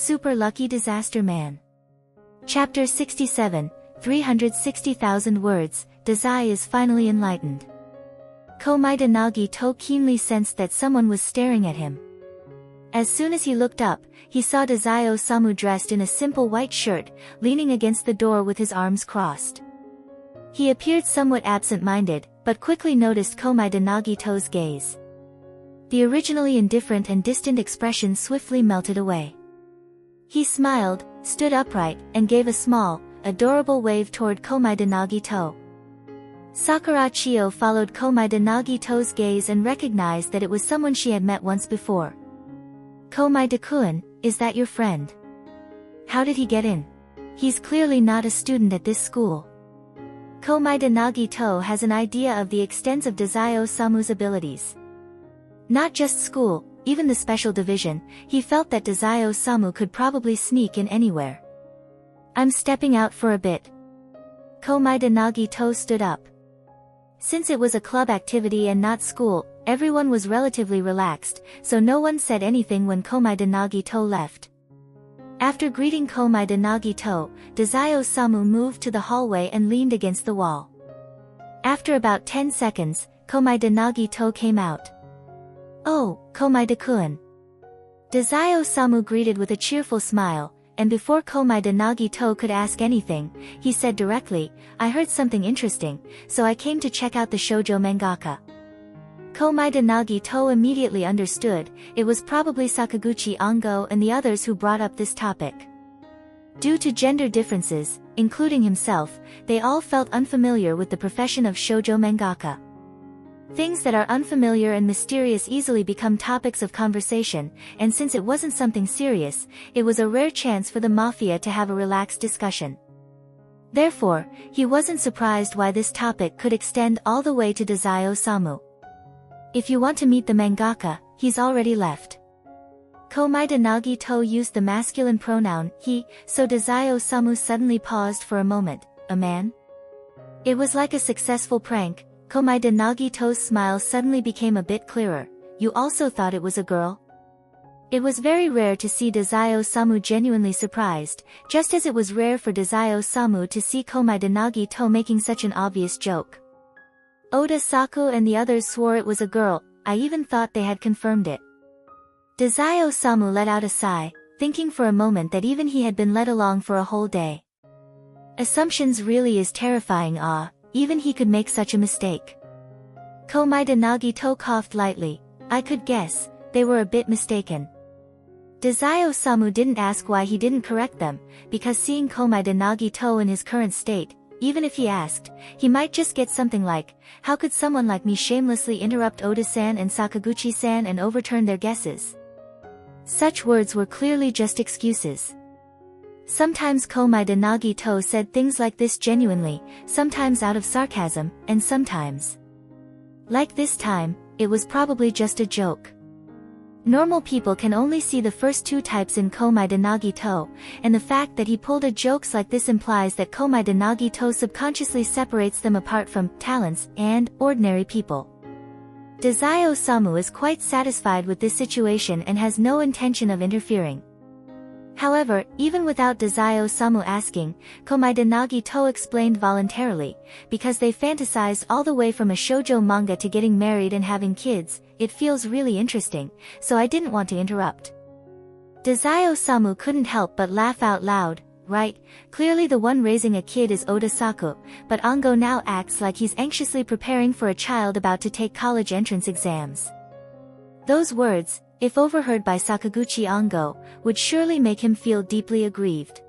Super Lucky Disaster Man. Chapter 67, 360,000 words, Dazai is finally enlightened. Komaeda Nagito keenly sensed that someone was staring at him. As soon as he looked up, he saw Dazai Osamu dressed in a simple white shirt, leaning against the door with his arms crossed. He appeared somewhat absent-minded, but quickly noticed Komaeda Nagito's gaze. The originally indifferent and distant expression swiftly melted away. He smiled, stood upright, and gave a small, adorable wave toward Komaeda Nagito. Sakura Chio followed Komaeda Nagito's gaze and recognized that it was someone she had met once before. Komaeda-kun, is that your friend? How did he get in? He's clearly not a student at this school. Komaeda Nagito has an idea of the extent of Dazai Osamu's abilities. Not just school, even the special division, he felt that Dazai Osamu could probably sneak in anywhere. I'm stepping out for a bit. Komaeda Nagito stood up. Since it was a club activity and not school, everyone was relatively relaxed, so no one said anything when Komaeda Nagito left. After greeting Komaeda Nagito, Dazai Osamu moved to the hallway and leaned against the wall. After about 10 seconds, Komaeda Nagito came out. Oh, Komaeda-kun. Dazai Osamu greeted with a cheerful smile, and before Komaeda Nagito could ask anything, he said directly, I heard something interesting, so I came to check out the shoujo mangaka. Komaeda Nagito immediately understood, it was probably Sakaguchi Ango and the others who brought up this topic. Due to gender differences, including himself, they all felt unfamiliar with the profession of shoujo mangaka. Things that are unfamiliar and mysterious easily become topics of conversation, and since it wasn't something serious, it was a rare chance for the mafia to have a relaxed discussion. Therefore, he wasn't surprised why this topic could extend all the way to Dazai Osamu. If you want to meet the mangaka, he's already left. Komaeda Nagito used the masculine pronoun he, so Dazai Osamu suddenly paused for a moment. A man? It was like a successful prank. Komaeda Nagito's smile suddenly became a bit clearer. You also thought it was a girl? It was very rare to see Dazai Osamu genuinely surprised, just as it was rare for Dazai Osamu to see Komaeda Nagito making such an obvious joke. Oda Saku and the others swore it was a girl, I even thought they had confirmed it. Dazai Osamu let out a sigh, thinking for a moment that even he had been led along for a whole day. Assumptions really is terrifying. Even he could make such a mistake. Komaeda Nagito coughed lightly. I could guess, they were a bit mistaken. Dazai Osamu didn't ask why he didn't correct them, because seeing Komaeda Nagito in his current state, even if he asked, he might just get something like, how could someone like me shamelessly interrupt Oda-san and Sakaguchi-san and overturn their guesses? Such words were clearly just excuses. Sometimes Komaeda Nagito said things like this genuinely, sometimes out of sarcasm, and sometimes. Like this time, it was probably just a joke. Normal people can only see the first two types in Komaeda Nagito, and the fact that he pulled a jokes like this implies that Komaeda Nagito subconsciously separates them apart from talents and ordinary people. Dazai Osamu is quite satisfied with this situation and has no intention of interfering. However, even without Dazai Osamu asking, Komaeda Nagito explained voluntarily, because they fantasized all the way from a shoujo manga to getting married and having kids, it feels really interesting, so I didn't want to interrupt. Dazai Osamu couldn't help but laugh out loud, right, clearly the one raising a kid is Oda Saku, but Ango now acts like he's anxiously preparing for a child about to take college entrance exams. Those words, if overheard by Sakaguchi Ango, would surely make him feel deeply aggrieved.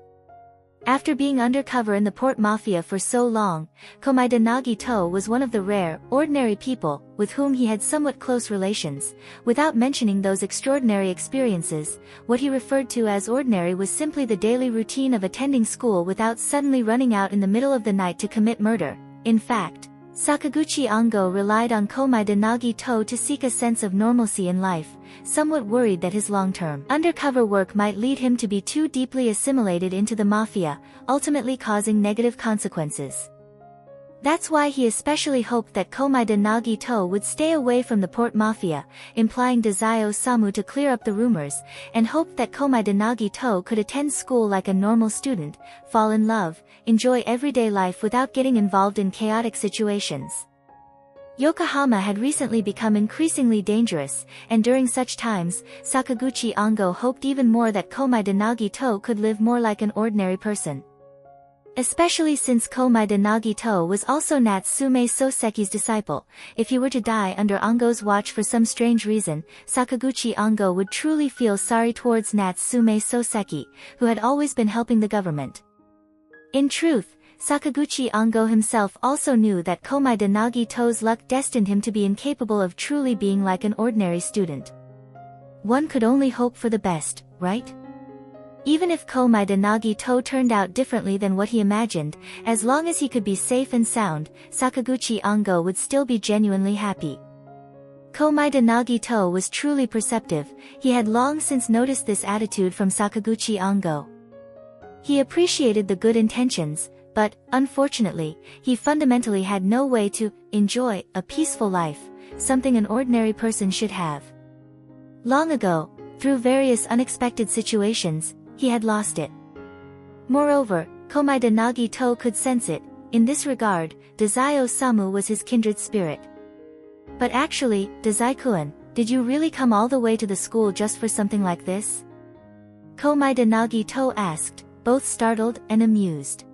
After being undercover in the Port Mafia for so long, Komaeda Nagito was one of the rare, ordinary people, with whom he had somewhat close relations. Without mentioning those extraordinary experiences, what he referred to as ordinary was simply the daily routine of attending school without suddenly running out in the middle of the night to commit murder. In fact, Sakaguchi Ango relied on Komaeda Nagito to seek a sense of normalcy in life, somewhat worried that his long-term undercover work might lead him to be too deeply assimilated into the mafia, ultimately causing negative consequences. That's why he especially hoped that Komaeda Nagito would stay away from the port mafia, implying Dazai Osamu to clear up the rumors, and hoped that Komaeda Nagito could attend school like a normal student, fall in love, enjoy everyday life without getting involved in chaotic situations. Yokohama had recently become increasingly dangerous, and during such times, Sakaguchi Ango hoped even more that Komaeda Nagito could live more like an ordinary person. Especially since Komaeda Nagito was also Natsume Soseki's disciple, if he were to die under Ango's watch for some strange reason, Sakaguchi Ango would truly feel sorry towards Natsume Soseki, who had always been helping the government. In truth, Sakaguchi Ango himself also knew that Komaeda Nagito's luck destined him to be incapable of truly being like an ordinary student. One could only hope for the best, right? Even if Komaeda Nagito turned out differently than what he imagined, as long as he could be safe and sound, Sakaguchi Ango would still be genuinely happy. Komaeda Nagito was truly perceptive, he had long since noticed this attitude from Sakaguchi Ango. He appreciated the good intentions, but, unfortunately, he fundamentally had no way to enjoy a peaceful life, something an ordinary person should have. Long ago, through various unexpected situations, he had lost it. Moreover, Komaeda Nagito could sense it. In this regard, Dazai Osamu was his kindred spirit. But actually, Dazai-kun, did you really come all the way to the school just for something like this? Komaeda Nagito asked, both startled and amused.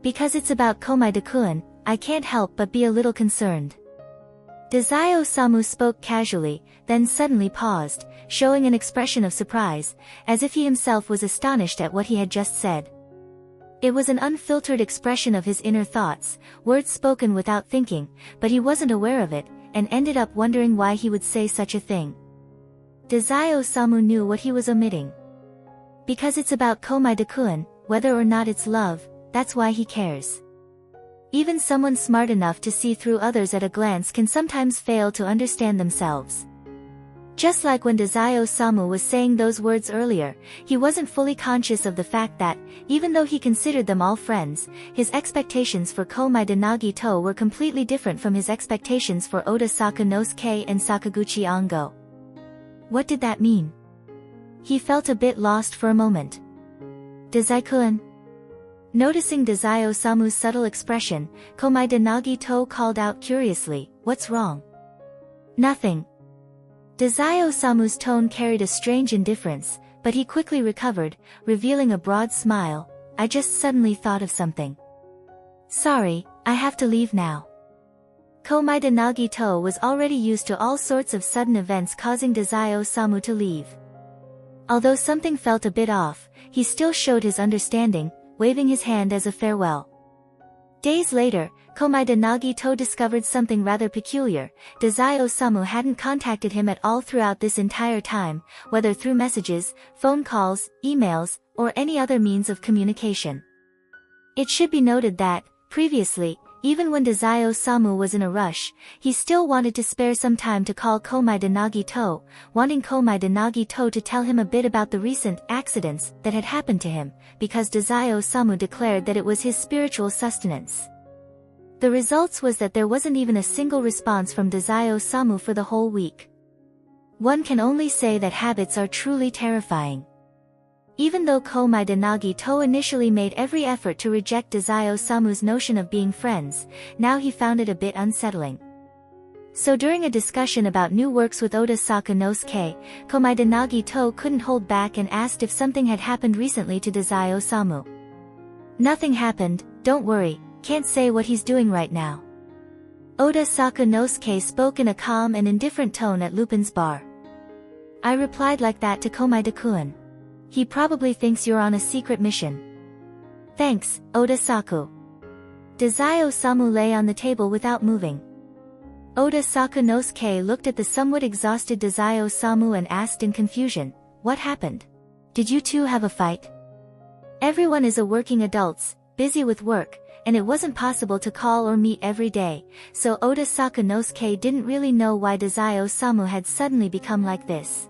Because it's about Komaeda-kun, I can't help but be a little concerned. Dazai Osamu spoke casually, then suddenly paused, showing an expression of surprise, as if he himself was astonished at what he had just said. It was an unfiltered expression of his inner thoughts, words spoken without thinking, but he wasn't aware of it, and ended up wondering why he would say such a thing. Dazai Osamu knew what he was omitting. Because it's about Komaeda-kun, whether or not it's love, that's why he cares. Even someone smart enough to see through others at a glance can sometimes fail to understand themselves. Just like when Dazai Osamu was saying those words earlier, he wasn't fully conscious of the fact that, even though he considered them all friends, his expectations for Komaeda Nagito were completely different from his expectations for Oda Sakanosuke and Sakaguchi Ango. What did that mean? He felt a bit lost for a moment. Dazai-kun? Noticing Dazai Osamu's subtle expression, Komaeda Nagito called out curiously, "What's wrong?" "Nothing." Dazai Osamu's tone carried a strange indifference, but he quickly recovered, revealing a broad smile, "I just suddenly thought of something. Sorry, I have to leave now." Komaeda Nagito was already used to all sorts of sudden events causing Dazai Osamu to leave. Although something felt a bit off, he still showed his understanding, waving his hand as a farewell. Days later, Komaeda Nagito discovered something rather peculiar. Dazai Osamu hadn't contacted him at all throughout this entire time, whether through messages, phone calls, emails, or any other means of communication. It should be noted that, previously, even when Dazai Osamu was in a rush, he still wanted to spare some time to call Komaeda Nagito, wanting Komaeda Nagito to tell him a bit about the recent accidents that had happened to him, because Dazai Osamu declared that it was his spiritual sustenance. The results was that there wasn't even a single response from Dazai Osamu for the whole week. One can only say that habits are truly terrifying. Even though Komaeda Nagito initially made every effort to reject Dazai Osamu's notion of being friends, now he found it a bit unsettling. So during a discussion about new works with Oda Sakanosuke, Komaeda Nagito couldn't hold back and asked if something had happened recently to Dazai Osamu. "Nothing happened, don't worry, can't say what he's doing right now." Oda Sakanosuke spoke in a calm and indifferent tone at Lupin's bar. I replied like that to Komaeda-kun. He probably thinks you're on a secret mission. Thanks, Oda-saku. Dazai Osamu lay on the table without moving. Oda Sakanosuke looked at the somewhat exhausted Dazai Osamu and asked in confusion, "What happened? Did you two have a fight?" Everyone is a working adults, busy with work, and it wasn't possible to call or meet every day, so Oda Sakanosuke didn't really know why Dazai Osamu had suddenly become like this.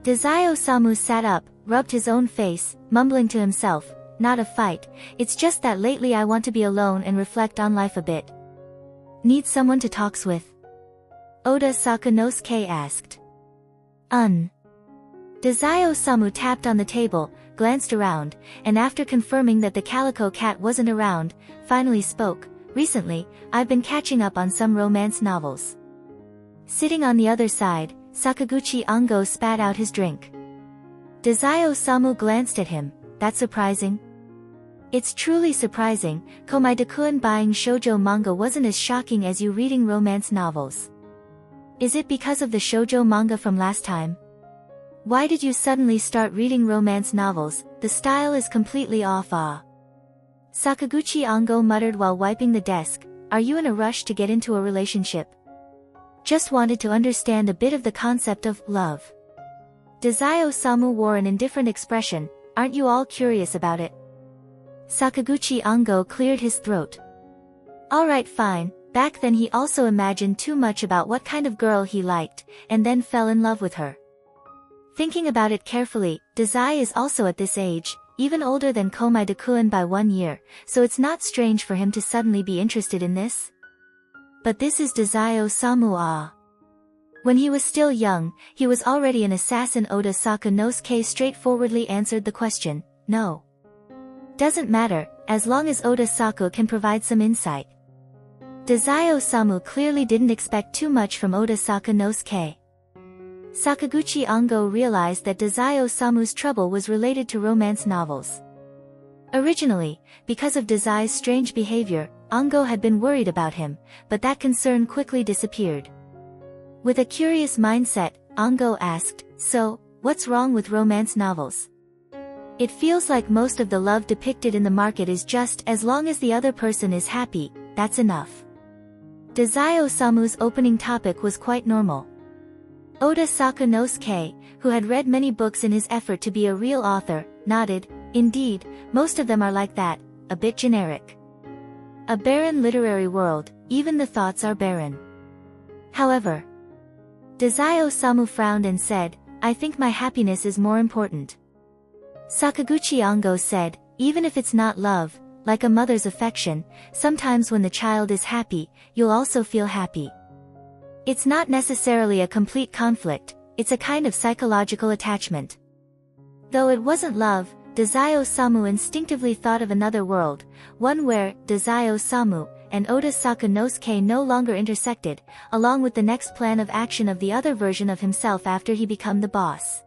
Dazai Osamu sat up, rubbed his own face, mumbling to himself, not a fight, it's just that lately I want to be alone and reflect on life a bit. Need someone to talks with? Oda Sakanosuke asked. Dazai Osamu tapped on the table, glanced around, and after confirming that the calico cat wasn't around, finally spoke. Recently, I've been catching up on some romance novels. Sitting on the other side, Sakaguchi Ango spat out his drink. Dazai Osamu glanced at him. That's surprising? It's truly surprising. Komaeda-kun buying shoujo manga wasn't as shocking as you reading romance novels. Is it because of the shoujo manga from last time? Why did you suddenly start reading romance novels? The style is completely off. Sakaguchi Ango muttered while wiping the desk. Are you in a rush to get into a relationship? Just wanted to understand a bit of the concept of love. Dazai Osamu wore an indifferent expression. Aren't you all curious about it? Sakaguchi Ango cleared his throat. Alright, fine. Back then he also imagined too much about what kind of girl he liked, and then fell in love with her. Thinking about it carefully, Dazai is also at this age, even older than Komaeda-kun by 1 year, so it's not strange for him to suddenly be interested in this. But this is Dazai Osamu. When he was still young, he was already an assassin. Oda Sakanosuke straightforwardly answered the question, no. Doesn't matter, as long as Oda Saku can provide some insight. Dazai Osamu clearly didn't expect too much from Oda Sakanosuke. Sakaguchi Ango realized that Dazai Osamu's trouble was related to romance novels. Originally, because of Dazai's strange behavior, Ango had been worried about him, but that concern quickly disappeared. With a curious mindset, Ango asked, so, what's wrong with romance novels? It feels like most of the love depicted in the market is just as long as the other person is happy, that's enough. Dazai Osamu's opening topic was quite normal. Oda Sakanosuke, who had read many books in his effort to be a real author, nodded. Indeed, most of them are like that, a bit generic. A barren literary world, even the thoughts are barren. However, Dazai Osamu frowned and said, I think my happiness is more important. Sakaguchi Ango said, even if it's not love, like a mother's affection, sometimes when the child is happy, you'll also feel happy. It's not necessarily a complete conflict, it's a kind of psychological attachment. Though it wasn't love, Dazai Osamu instinctively thought of another world, one where Dazai Osamu and Oda Sakanosuke no longer intersected, along with the next plan of action of the other version of himself after he become the boss.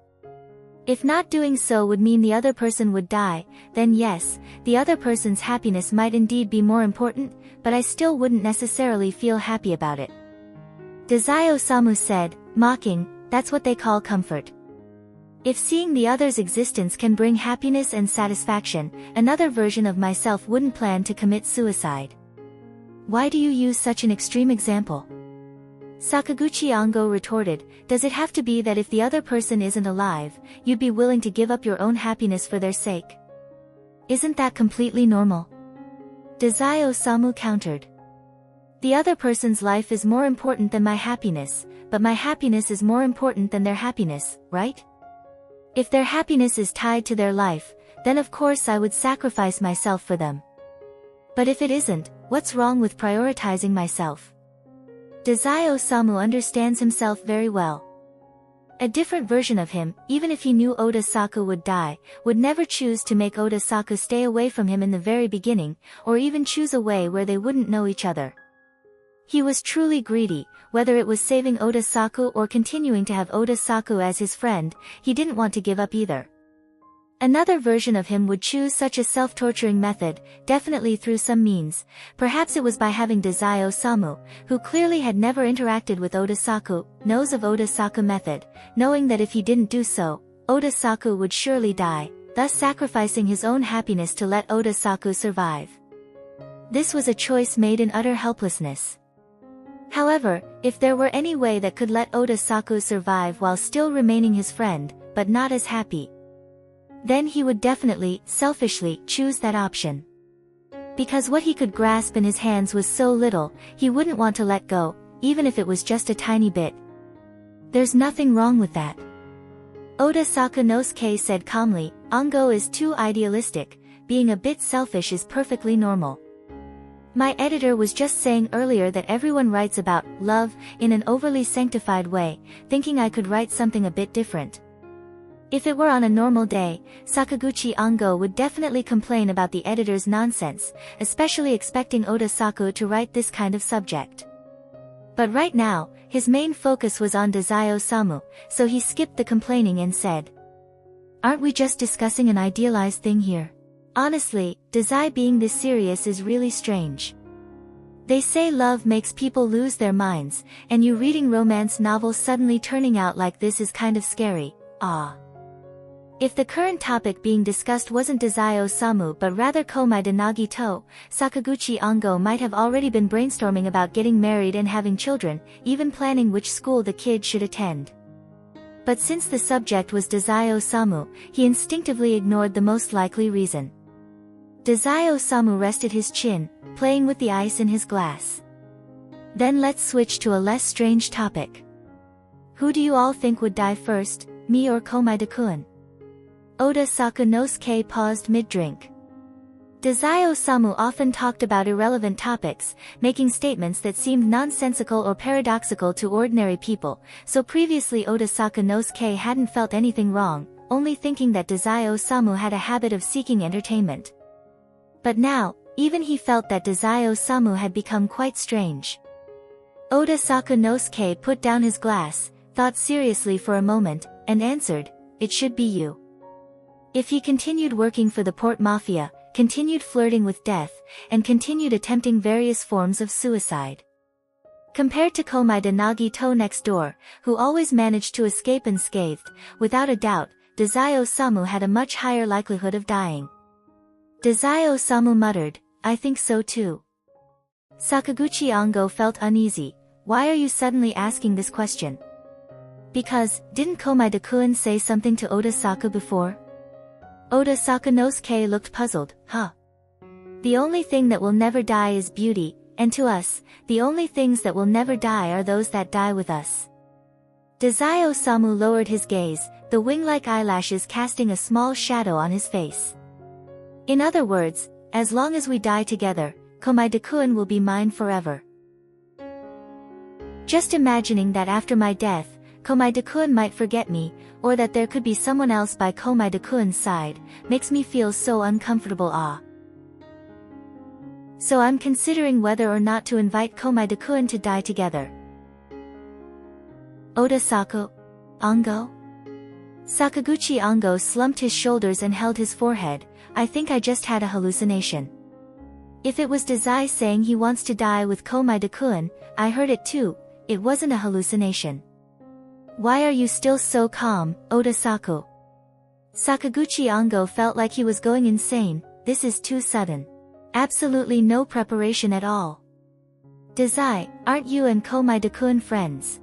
If not doing so would mean the other person would die, then yes, the other person's happiness might indeed be more important, but I still wouldn't necessarily feel happy about it. Dazai Osamu said, mocking, that's what they call comfort. If seeing the other's existence can bring happiness and satisfaction, another version of myself wouldn't plan to commit suicide. Why do you use such an extreme example? Sakaguchi Ango retorted, does it have to be that if the other person isn't alive, you'd be willing to give up your own happiness for their sake? Isn't that completely normal? Dazai Osamu countered. The other person's life is more important than my happiness, but my happiness is more important than their happiness, right? If their happiness is tied to their life, then of course I would sacrifice myself for them. But if it isn't, what's wrong with prioritizing myself? Dazai Osamu understands himself very well. A different version of him, even if he knew Oda Saku would die, would never choose to make Oda Saku stay away from him in the very beginning, or even choose a way where they wouldn't know each other. He was truly greedy, whether it was saving Oda Saku or continuing to have Oda Saku as his friend, he didn't want to give up either. Another version of him would choose such a self-torturing method, definitely through some means. Perhaps it was by having Dazai Osamu, who clearly had never interacted with Oda Saku, knows of Oda Saku method, knowing that if he didn't do so, Oda Saku would surely die, thus sacrificing his own happiness to let Oda Saku survive. This was a choice made in utter helplessness. However, if there were any way that could let Oda Saku survive while still remaining his friend, but not as happy, then he would definitely, selfishly, choose that option. Because what he could grasp in his hands was so little, he wouldn't want to let go, even if it was just a tiny bit. There's nothing wrong with that. Oda Sakanosuke said calmly, Ango is too idealistic, being a bit selfish is perfectly normal. My editor was just saying earlier that everyone writes about love in an overly sanctified way, thinking I could write something a bit different. If it were on a normal day, Sakaguchi Ango would definitely complain about the editor's nonsense, especially expecting Oda Saku to write this kind of subject. But right now, his main focus was on Dazai Osamu, so he skipped the complaining and said, "Aren't we just discussing an idealized thing here? Honestly, Dazai being this serious is really strange. They say love makes people lose their minds, and you reading romance novels suddenly turning out like this is kind of scary, ah." If the current topic being discussed wasn't Dazai Osamu but rather Komaida Nagito, Sakaguchi Ango might have already been brainstorming about getting married and having children, even planning which school the kid should attend. But since the subject was Dazai Osamu, he instinctively ignored the most likely reason. Dazai Osamu rested his chin, playing with the ice in his glass. Then let's switch to a less strange topic. Who do you all think would die first, me or Komaida-kun? Oda Sakunosuke paused mid-drink. Dazai Osamu often talked about irrelevant topics, making statements that seemed nonsensical or paradoxical to ordinary people, so previously Oda Sakunosuke hadn't felt anything wrong, only thinking that Dazai Osamu had a habit of seeking entertainment. But now, even he felt that Dazai Osamu had become quite strange. Oda Sakunosuke put down his glass, thought seriously for a moment, and answered, "It should be you." If he continued working for the port mafia, continued flirting with death, and continued attempting various forms of suicide. Compared to Komaida Nagito next door, who always managed to escape unscathed, without a doubt, Dazai Osamu had a much higher likelihood of dying. Dazai Osamu muttered, "I think so too." Sakaguchi Ango felt uneasy. "Why are you suddenly asking this question?" "Because, didn't Komaida-kun say something to Oda Saku before?" Oda Sakunosuke looked puzzled. "Huh. The only thing that will never die is beauty, and to us, the only things that will never die are those that die with us." Dazai Osamu lowered his gaze, the wing-like eyelashes casting a small shadow on his face. "In other words, as long as we die together, Komaida-kun will be mine forever. Just imagining that after my death, Komaida-kun might forget me, or that there could be someone else by Komaida-kun's side, makes me feel so uncomfortable. So I'm considering whether or not to invite Komaida-kun to die together." Oda Saku? Ango? Sakaguchi Ango slumped his shoulders and held his forehead. "I think I just had a hallucination. If it was Dazai saying he wants to die with Komaida-kun, I heard it too, it wasn't a hallucination." "Why are you still so calm, Oda Saku?" Sakaguchi Ango felt like he was going insane. This is too sudden. Absolutely no preparation at all. "Dazai, aren't you and Komaida-kun friends?"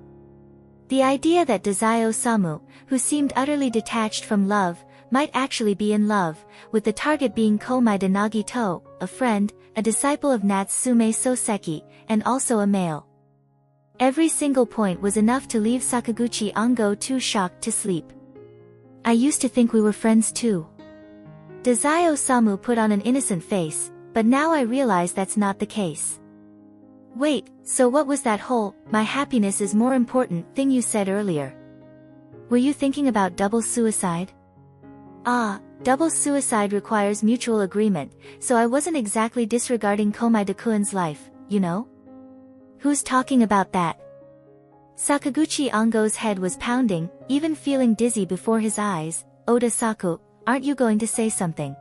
The idea that Dazai Osamu, who seemed utterly detached from love, might actually be in love, with the target being Komaida Nagito, a friend, a disciple of Natsume Soseki, and also a male. Every single point was enough to leave Sakaguchi Ango too shocked to sleep. "I used to think we were friends too." Dazai Osamu put on an innocent face, but now I realize that's not the case. "Wait, so what was that whole, 'my happiness is more important' thing you said earlier? Were you thinking about double suicide?" Double suicide requires mutual agreement, so I wasn't exactly disregarding Komaida-kun's life, you know? "Who's talking about that?" Sakaguchi Ango's head was pounding, even feeling dizzy before his eyes. "Oda Saku, aren't you going to say something?"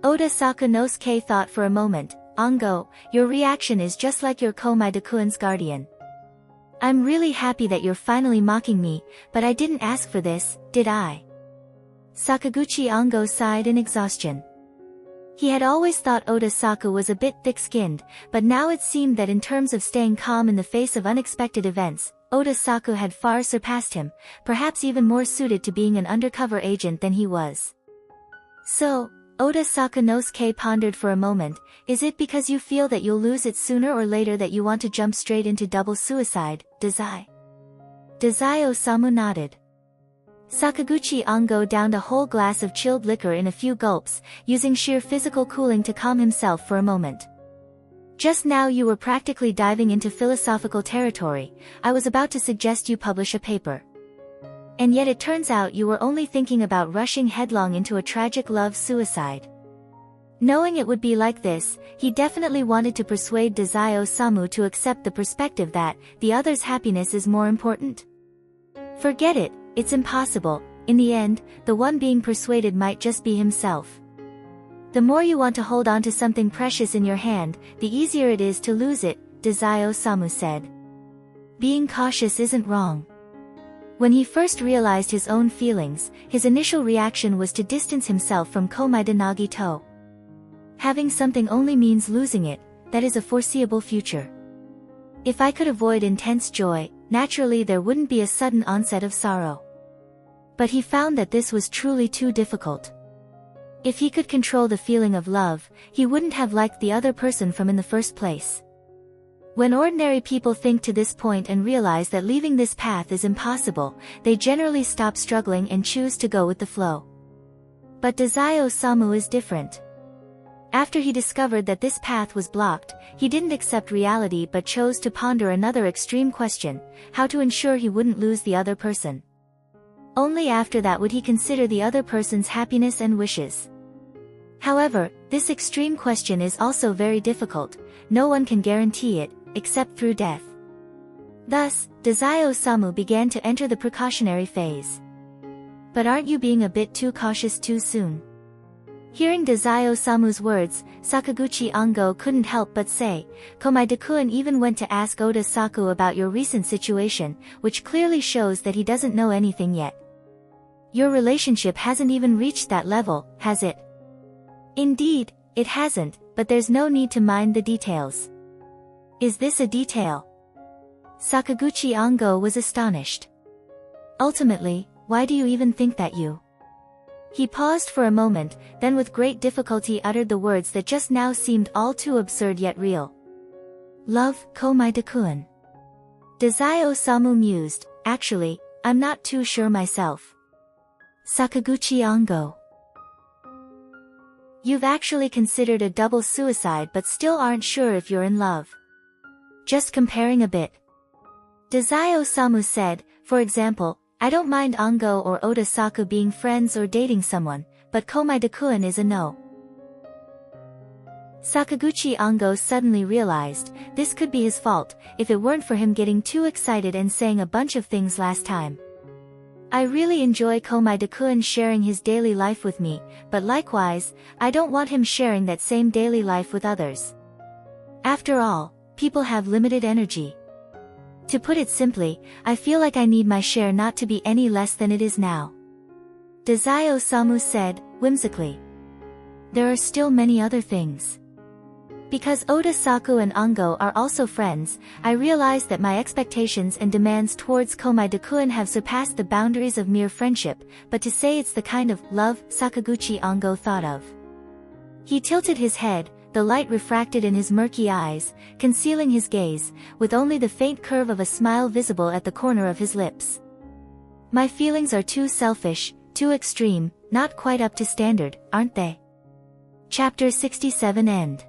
Oda Sakunosuke thought for a moment. "Ango, your reaction is just like your Komaida-kun's guardian. I'm really happy that you're finally mocking me, but I didn't ask for this, did I?" Sakaguchi Ango sighed in exhaustion. He had always thought Oda Saku was a bit thick-skinned, but now it seemed that in terms of staying calm in the face of unexpected events, Oda Saku had far surpassed him, perhaps even more suited to being an undercover agent than he was. "So," Oda Sakunosuke pondered for a moment, "is it because you feel that you'll lose it sooner or later that you want to jump straight into double suicide, Dazai?" Dazai Osamu nodded. Sakaguchi Ongo downed a whole glass of chilled liquor in a few gulps, using sheer physical cooling to calm himself for a moment. Just now you were practically diving into philosophical territory. I was about to suggest you publish a paper. And yet it turns out you were only thinking about rushing headlong into a tragic love-suicide. Knowing it would be like this, he definitely wanted to persuade Dazai-Osamu to accept the perspective that the other's happiness is more important. Forget it, it's impossible. In the end, the one being persuaded might just be himself. The more you want to hold on to something precious in your hand, the easier it is to lose it, Dazai-Osamu said. Being cautious isn't wrong. When he first realized his own feelings, his initial reaction was to distance himself from Komaeda Nagito. Having something only means losing it, that is a foreseeable future. If I could avoid intense joy, naturally there wouldn't be a sudden onset of sorrow. But he found that this was truly too difficult. If he could control the feeling of love, he wouldn't have liked the other person from in the first place. When ordinary people think to this point and realize that leaving this path is impossible, they generally stop struggling and choose to go with the flow. But Dazai-Osamu is different. After he discovered that this path was blocked, he didn't accept reality but chose to ponder another extreme question: how to ensure he wouldn't lose the other person. Only after that would he consider the other person's happiness and wishes. However, this extreme question is also very difficult. No one can guarantee it, except through death. Thus, Dazai-Osamu began to enter the precautionary phase. But aren't you being a bit too cautious too soon? Hearing Dazai-Osamu's words, Sakaguchi Ongo couldn't help but say, Komaeda-kun even went to ask Oda Saku about your recent situation, which clearly shows that he doesn't know anything yet. Your relationship hasn't even reached that level, has it? Indeed, it hasn't, but there's no need to mind the details. Is this a detail? Sakaguchi Ongo was astonished. Ultimately, why do you even think that you? He paused for a moment, then with great difficulty uttered the words that just now seemed all too absurd yet real. Love, Komaeda-kun. Dazai-Osamu mused, actually, I'm not too sure myself. Sakaguchi Ongo. You've actually considered a double suicide but still aren't sure if you're in love. Just comparing a bit. Dazai-Osamu said, for example, I don't mind Ongo or Oda Saku being friends or dating someone, but Komaeda-kun is a no. Sakaguchi Ongo suddenly realized, this could be his fault, if it weren't for him getting too excited and saying a bunch of things last time. I really enjoy Komaeda-kun sharing his daily life with me, but likewise, I don't want him sharing that same daily life with others. After all, people have limited energy. To put it simply, I feel like I need my share not to be any less than it is now. Dazai-Osamu said, whimsically. There are still many other things. Because Oda Saku and Ongo are also friends, I realize that my expectations and demands towards Komaeda-kun have surpassed the boundaries of mere friendship, but to say it's the kind of love Sakaguchi Ongo thought of. He tilted his head, the light refracted in his murky eyes, concealing his gaze, with only the faint curve of a smile visible at the corner of his lips. My feelings are too selfish, too extreme, not quite up to standard, aren't they? Chapter 67 End.